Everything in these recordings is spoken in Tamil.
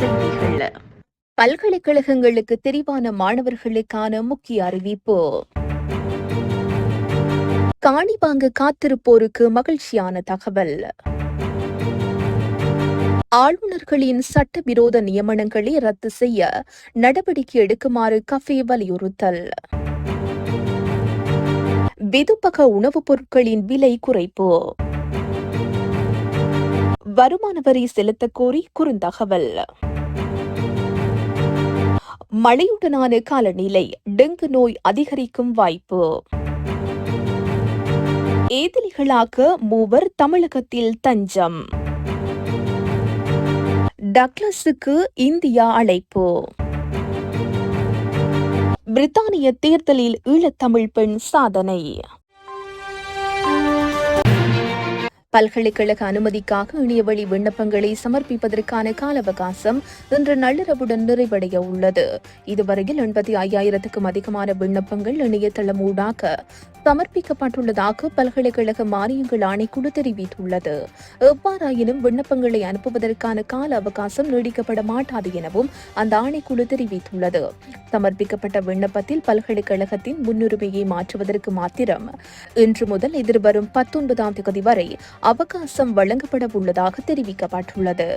செய்திகள். பல்கலைக்கழகங்களுக்கு தெரிவான மாணவர்களுக்கான முக்கிய அறிவிப்பு. காணி வாங்க காத்திருப்போருக்கு மகிழ்ச்சியான தகவல். ஆளுநர்களின் சட்டவிரோத நியமனங்களை ரத்து செய்ய நடவடிக்கை எடுக்குமாறு கஃபே வலியுறுத்தல். வெதுப்பக உணவுப் பொருட்களின் விலை குறைப்பு. வருமான வரி செலுத்தக் கோரி குறுந்தகவல். மழையுடனான காலநிலை, டெங்கு நோய் அதிகரிக்கும் வாய்ப்பு. ஏதிலிகளாக மூவர் தமிழகத்தில் தஞ்சம். டக்ளஸுக்கு இந்தியா அழைப்பு. பிரித்தானிய தேர்தலில் ஈழத்தமிழ் பெண் சாதனை. பல்கலைக்கழக அனுமதிக்காக இணையவழி விண்ணப்பங்களை சமர்ப்பிப்பதற்கான கால அவகாசம் இன்று நள்ளிரவுடன் நிறைவடைய உள்ளது. இதுவரையில் 85,000க்கும் அதிகமான விண்ணப்பங்கள் இணையதளம் ஊடாக சமர்ப்பிக்கப்பட்டுள்ளதாக பல்கலைக்கழக மானியங்கள் ஆணைக்குழு தெரிவித்துள்ளது. எவ்வாறாயினும் விண்ணப்பங்களை அனுப்புவதற்கான கால அவகாசம் நீடிக்கப்பட மாட்டாது எனவும் அந்த ஆணைக்குழு தெரிவித்துள்ளது. சமர்ப்பிக்கப்பட்ட விண்ணப்பத்தில் பல்கலைக்கழகத்தின் முன்னுரிமையை மாற்றுவதற்கு மாத்திரம் இன்று முதல் எதிர்வரும் 19ஆம் தேதி வரை அவகாசம் வழங்கப்பட உள்ளதாக தெரிவிக்கப்பட்டுள்ளது.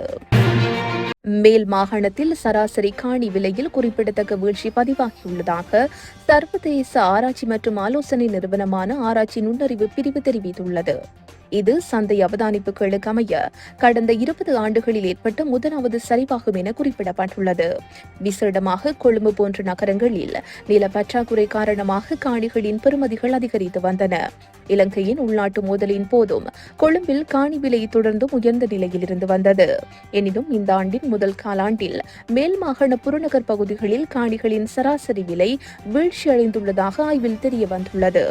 மேல் மாகாணத்தில் சராசரி காணி விலையில் குறிப்பிடத்தக்க வீழ்ச்சி பதிவாகியுள்ளதாக சர்வதேச ஆராய்ச்சி மற்றும் ஆலோசனை நிறுவனமான ஆராய்ச்சி நுண்ணறிவு பிரிவு தெரிவித்துள்ளது. இது சந்தை அவதானிப்புகளுக்கு அமைய கடந்த 20 ஆண்டுகளில் ஏற்பட்ட முதலாவது சரிவாகும் என குறிப்பிடப்பட்டுள்ளது. விசேடமாக கொழும்பு போன்ற நகரங்களில் நில பற்றாக்குறை காரணமாக காணிகளின் பெறுமதிகள் அதிகரித்து வந்தன. இலங்கையின் உள்நாட்டு மோதலின் போதும் கொழும்பில் காணி விலை தொடர்ந்தும் உயர்ந்த நிலையில் இருந்து வந்தது. எனினும் இந்த ஆண்டின் முதல் காலாண்டில் மேல் மாகாண புறநகர் பகுதிகளில் காணிகளின் சராசரி விலை வீழ்ச்சியடைந்துள்ளதாக ஆய்வில் தெரிய வந்துள்ளது.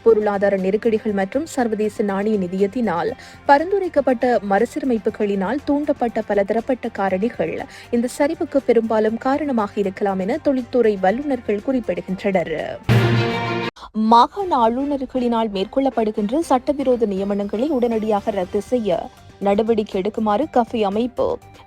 பொருளாதார நெருக்கடிகள் மற்றும் சர்வதேச நாணய நிதியத்தினால் பரிந்துரைக்கப்பட்ட மறுசீரமைப்புகளினால் தூண்டப்பட்ட பலதரப்பட்ட காரணிகள் இந்த சரிவுக்கு பெரும்பாலும் காரணமாக இருக்கலாம் என தொழில்துறை வல்லுநர்கள் குறிப்பிடுகின்றனர். மாகாண ஆளுநர்களினால் மேற்கொள்ளப்படுகின்ற சட்டவிரோத நியமனங்களை உடனடியாக ரத்து செய்ய நடவடிக்கை எடுக்குமாறு கஃபே அமைப்பு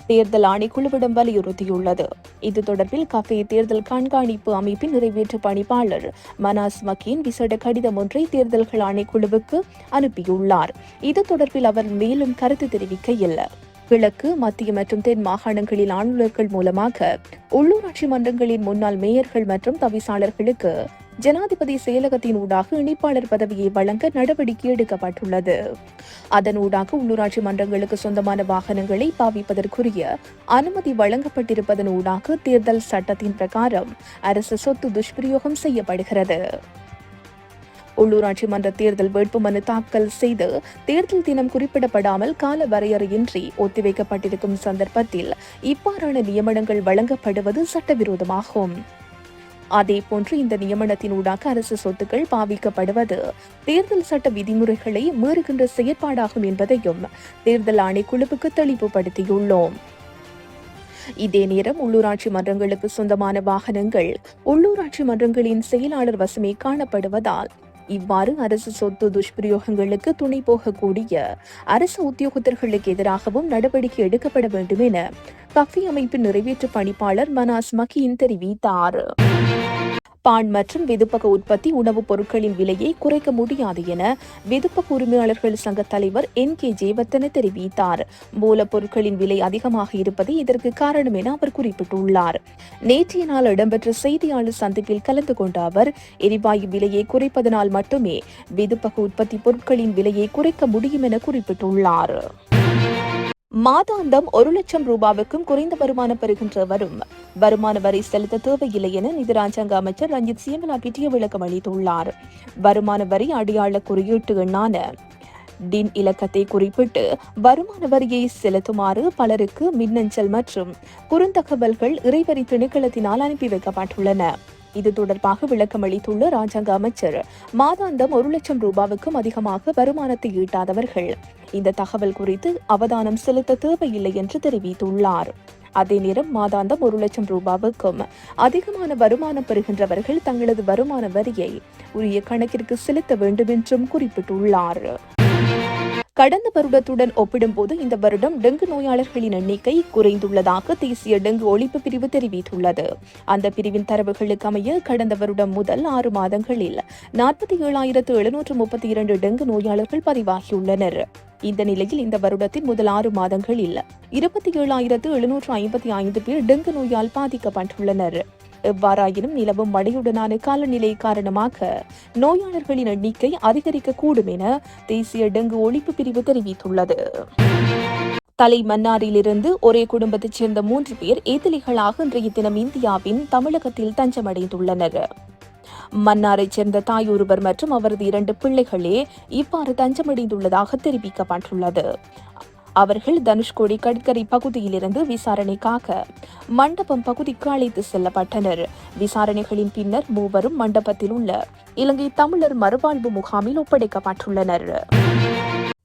தேர்தல் ஆணைக்குழுவிடம் வலியுறுத்தியுள்ளது. இது தொடர்பில் கஃபே தேர்தல் கண்காணிப்பு அமைப்பின் நிறைவேற்று பணிப்பாளர் மனாஸ் மக்கியின் விசேட கடிதம் ஒன்றை தேர்தல்கள் ஆணைக்குழுவுக்கு அனுப்பியுள்ளார். இது தொடர்பில் அவர் மேலும் கருத்து தெரிவிக்கையில், கிழக்கு, மத்திய மற்றும் தென் மாகாணங்களில் ஆளுநர்கள் மூலமாக உள்ளூராட்சி மன்றங்களின் முன்னாள் மேயர்கள் மற்றும் தவிசாளர்களுக்கு ஜனாதிபதி செயலகத்தின் ஊடாக இணைப்பாளர் பதவியை வழங்க நடவடிக்கை எடுக்கப்பட்டுள்ளது. அதன் ஊடாக உள்ளூராட்சி மன்றங்களுக்கு சொந்தமான வாகனங்களை பாவிப்பதற்குரிய அனுமதி வழங்கப்பட்டிருப்பதன் ஊடாக தேர்தல் சட்டத்தின் பிரகாரம் அரசு சொத்து துஷ்பிரயோகம் செய்யப்படுகிறது. உள்ளூராட்சி மன்ற தேர்தல் வேட்புமனு தாக்கல் செய்து தேர்தல் தினம் குறிப்பிடப்படாமல் கால வரையறையின்றி ஒத்திவைக்கப்பட்டிருக்கும் சந்தர்ப்பத்தில் இவ்வாறான நியமனங்கள் வழங்கப்படுவது சட்டவிரோதமாகும். அதேபோன்று இந்த நியமனத்தின் ஊடாக அரசு சொத்துக்கள் பாவிக்கப்படுவது தேர்தல் சட்ட விதிமுறைகளை மீறுகின்ற செயற்பாடாகும் என்பதையும் தேர்தல் ஆணைக்குழுவுக்கு தெளிவுபடுத்தியுள்ளோம். இதே நேரம் உள்ளூராட்சி மன்றங்களுக்கு சொந்தமான வாகனங்கள் உள்ளூராட்சி மன்றங்களின் செயலாளர் வசமே காணப்படுவதால் இவ்வாறு அரசு சொத்து துஷ்பிரயோகங்களுக்கு துணை போகக்கூடிய அரசு உத்தியோகத்தர்களுக்கு எதிராகவும் நடவடிக்கை எடுக்கப்பட வேண்டும் என கஃபே அமைப்பின் நிறைவேற்று பணிப்பாளர் மனாஸ் மக்கியின் தெரிவித்தார். பான் மற்றும் வெதுப்பக உற்பத்தி உணவுப் பொருட்களின் விலையை குறைக்க முடியாது என வெதுப்பக உரிமையாளர்கள் சங்க தலைவர் NK ஜெயவர்தன தெரிவித்தார். மூலப்பொருட்களின் விலை அதிகமாக இருப்பதே இதற்கு காரணம் என அவர் குறிப்பிட்டுள்ளார். நேற்றைய நாள் இடம்பெற்ற செய்தியாளர் சந்திப்பில் கலந்து கொண்ட அவர், எரிவாயு விலையை குறைப்பதனால் மட்டுமே வெதுப்பக உற்பத்தி பொருட்களின் விலையை குறைக்க முடியும் என குறிப்பிட்டுள்ளார். மாதாந்தம் 1 லட்சம் ரூபாவுக்கும் குறைந்த வருமானம் பெறுகின்றவரும் வருமான வரி செலுத்த தேவையில்லை என நிதி ராஜாங்க அமைச்சர் ரஞ்சித் சியமலா பிட்டிய விளக்கம் அளித்துள்ளார். வருமான வரி அடையாள குறியீட்டு எண்ணான டின் இலக்கத்தை குறிப்பிட்டு வருமான வரியை செலுத்துமாறு பலருக்கு மின்னஞ்சல் மற்றும் குறுந்தகவல்கள் இறைவரி திணைக்களத்தினால் அனுப்பி வைக்கப்பட்டுள்ளன. இது தொடர்பாக விளக்கம் அளித்துள்ள ராஜாங்க அமைச்சர், மாதாந்தம் 1 லட்சம் ரூபாவுக்கும் அதிகமாக வருமானத்தை ஈட்டாதவர்கள் இந்த தகவல் குறித்து அவதானம் செலுத்த தேவையில்லை என்று தெரிவித்துள்ளார். அதே நேரம் மாதாந்தம் 1 லட்சம் ரூபாவுக்கும் அதிகமான வருமானம் பெறுகின்றவர்கள் தங்களது வருமான வரியை உரிய கணக்கிற்கு செலுத்த வேண்டும் என்றும் குறிப்பிட்டுள்ளார். கடந்த வருடத்துடன் ஒப்பிடும்போது இந்த வருடம் டெங்கு நோயாளர்களின் எண்ணிக்கை குறைந்துள்ளதாக தேசிய டெங்கு ஒழிப்பு பிரிவு தெரிவித்துள்ளது. அந்த பிரிவின் தரவுகளுக்கு அமைய கடந்த வருடம் முதல் 6 மாதங்களில் 47,732 டெங்கு நோயாளர்கள் பதிவாகியுள்ளனர். இந்த நிலையில் இந்த வருடத்தின் முதல் 6 மாதங்களில் 27,755 பேர் டெங்கு நோயால் பாதிக்கப்பட்டுள்ளனர். எவ்வாறாயினும் நிலவும் மழையுடனான காலநிலை காரணமாக நோயாளர்களின் எண்ணிக்கை அதிகரிக்கக்கூடும் என தேசிய டெங்கு ஒழிப்பு பிரிவு தெரிவித்துள்ளது. தலைமன்னாரிலிருந்து ஒரே குடும்பத்தைச் சேர்ந்த 3 பேர் ஏதிலிகளாக இன்றைய தினம் இந்தியாவின் தமிழகத்தில் தஞ்சமடைந்துள்ளனர். மன்னாரைச் சேர்ந்த தாயொருவர் மற்றும் அவரது 2 பிள்ளைகளே இவ்வாறு தஞ்சமடைந்துள்ளதாக தெரிவிக்கப்பட்டுள்ளது. அவர்கள் தனுஷ்கோடி கடற்கரை பகுதியிலிருந்து விசாரணைக்காக மண்டபம் பகுதிக்கு அழைத்து செல்லப்பட்டனர். விசாரணைகளின் பின்னர் மூவரும் மண்டபத்தில் உள்ள இலங்கை தமிழர் மறுவாழ்வு முகாமில் ஒப்படைக்கப்பட்டுள்ளனர்.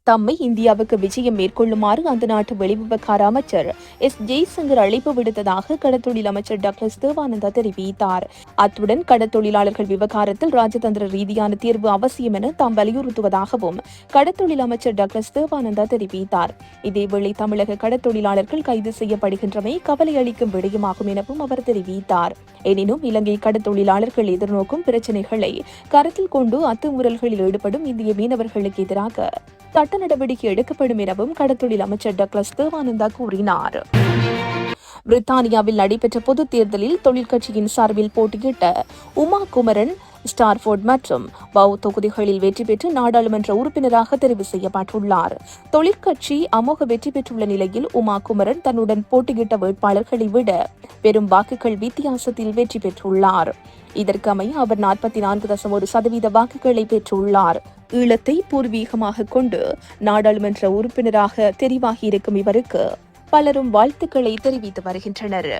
தம்மை இந்தியாவுக்கு விஜயம் மேற்கொள்ளுமாறு அந்த நாட்டு வெளிவிவகார அமைச்சர் எஸ். ஜெய்சங்கர் அழைப்பு விடுத்ததாக கடற்தொழில் அமைச்சர் டாக்டர் தேவானந்தா தெரிவித்தார். அத்துடன் கடற்தொழிலாளர்கள் விவகாரத்தில் ராஜதந்திர ரீதியான தீர்வு அவசியம் என தாம் வலியுறுத்துவதாகவும் கடற்தொழில் அமைச்சர் டாக்டர் தேவானந்தா தெரிவித்தார். இதேவேளை தமிழக கடற்தொழிலாளர்கள் கைது செய்யப்படுகின்றமை கவலை அளிக்கும் விடயமாகும் எனவும் அவர் தெரிவித்தார். எனினும் இலங்கை கடற்தொழிலாளர்கள் எதிர்நோக்கும் பிரச்சினைகளை கருத்தில் கொண்டு அத்துமீறல்களில் ஈடுபடும் இந்திய மீனவர்களுக்கு எதிராக சட்ட நடவடிக்கை எடுக்கப்படும் எனவும் கடற்தொழில் அமைச்சர் டாக்டர் தேவானந்தா கூறினார். பிரித்தானியாவில் நடைபெற்ற பொதுத் தேர்தலில் தொழிற்கட்சியின் சார்பில் போட்டியிட்ட உமா குமரன் ஸ்டார்ஃபோர்ட் மற்றும் பவ் தொகுதிகளில் வெற்றி பெற்று நாடாளுமன்ற உறுப்பினராக தெரிவு செய்யப்பட்டுள்ளார். தொழிற்கட்சி அமோக வெற்றி பெற்றுள்ள நிலையில் உமா குமரன் தன்னுடன் போட்டியிட்ட வேட்பாளர்களை விட பெரும் வாக்குகள் வித்தியாசத்தில் வெற்றி பெற்றுள்ளார். இதற்கமைய அவர் 44.1% வாக்குகளை பெற்றுள்ளார். ஈழத்தை பூர்வீகமாக கொண்டு நாடாளுமன்ற உறுப்பினராக தெரிவாகியிருக்கும் இவருக்கு பலரும் வாழ்த்துக்களை தெரிவித்து வருகின்றனர்.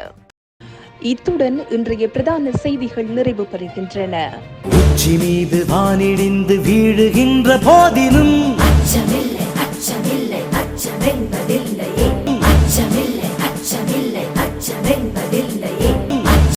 இத்துடன் இன்றைய பிரதான செய்திகள் நிறைவு பெறுகின்றன. உச்சி மீது வானிடிந்து வீழுகின்ற போதிலும்